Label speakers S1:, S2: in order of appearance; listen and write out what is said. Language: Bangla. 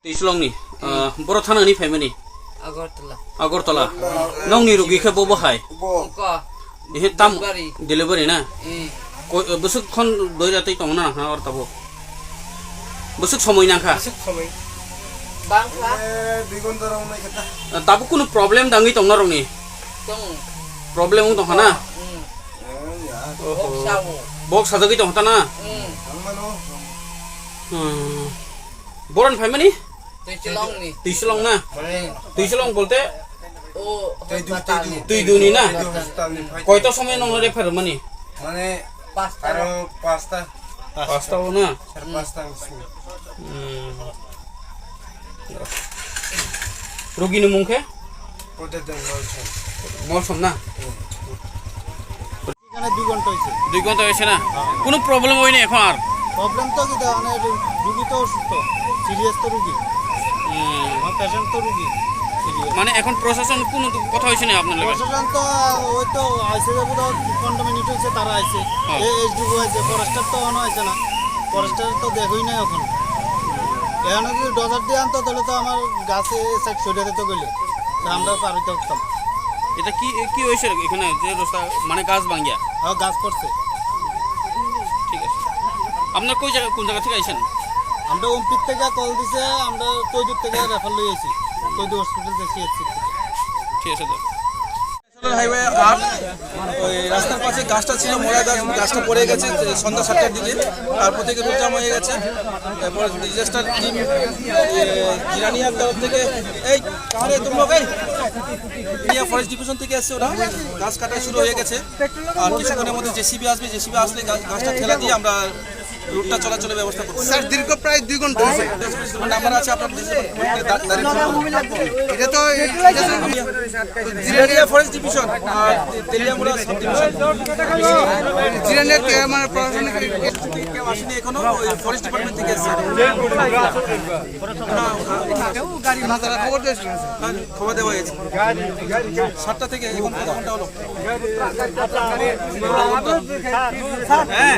S1: Teisulongni, boro thana ni family.
S2: Agartala.
S1: Agartala. Nongni rugi ke bobo hai.
S2: Ka.
S1: Ihe tam delivery na. Busuk kon doi ratai tong na ha or tabo. Busuk somoy na kha.
S3: Busuk somoy.
S2: Bangka.
S3: Bigon darong na kita.
S1: Tabo kuno problem dangi tong na rongni.
S2: Tong.
S1: Problem tong hana.
S2: Oh.
S1: Box sadagi tong tana. Boron family? Teisulong na. Teisulong bolte?
S2: Oh.
S1: Tuiduni na. Koito সময় নং রেফার মানে?
S3: মানে আরো পাঁচটা
S1: না।
S3: পাঁচটা
S1: রোগীর মুখে?
S3: ওদের দেন
S1: মলসম না।
S3: এখানে 2 ঘন্টা হইছে।
S1: 2 ঘন্টা হইছে না? কোনো প্রবলেম হই না এখন আর?
S3: প্রবলেম তো কি মানে রোগী তো অসুস্থ, সিরিয়াস তো রোগী। পেশেন্ট তো রোগী।
S1: মানে এখন প্রশাসন কোনো কথা হইছে না আপনার লগে?
S3: প্রশাসন তো ওই তো আইছে বুঝা 15 মিনিট হইছে তারা আইছে। এইচডিও আইছে, ফরেস্টার তো অন হইছে না। ফরেস্টার তো দেখই না এখন। এখন যদি ডজার দিয়ে আনতো তাহলে তো আমার গাছে সাইড সরিয়ে দিতে গেলে আমরা পার হইতে পারতাম।
S1: এটা কি কি হইছে এখানে যে রাস্তা মানে গাছ ভাঙিয়া?
S3: হ্যাঁ গাছ পড়ছে।
S1: ঠিক আছে। আপনার কোন জায়গা থেকে আইছেন?
S3: আমরা ওমপির থেকে কল দিছে, আমরা তৈদুর থেকে রেফার লই আইছি। তৈদুর হসপিটাল থেকে এসেছি।
S1: ঠিক আছে দাদা।
S4: হাইওয়ে 8 ওই রাস্তার পাশে গাছটা ছিল, মোড়া গাছ, গাছটা পড়ে গেছে সন্ধ্যা 7টার দিকে। তারপর থেকে রোজাম হয়ে গেছে। তারপর ডিজাস্টার টিম জিরানিয়ার তরফ থেকে এই কারে তোমরা ফরেস্ট ডিভিশন থেকে এসছে, ওরা গাছ কাটা শুরু হয়ে গেছে। আর কিছুক্ষণের মধ্যে জেসিবি আসবে, জেসিবি আসলে গাছটা ঠেলা দিয়ে আমরা রুটটা চলাচলের ব্যবস্থা করব।
S3: স্যার দীর্ঘ প্রায় 2 ঘন্টা হয়েছে।
S4: নাম্বার আছে আপনার
S3: এটা তো
S4: জিরানিয়া ফরেস্ট ডিভিশন আর তেলিয়ামুড়া সাব ডিভিশন।
S3: জিরানিয়া মানে প্রশাসনিক
S4: কেউ আসেনি এখনো, ফরেস্ট ডিপার্টমেন্ট থেকে এসেছে। খবর দেওয়া হয়েছে 7টা থেকে এখন কত ঘন্টা হলো? হ্যাঁ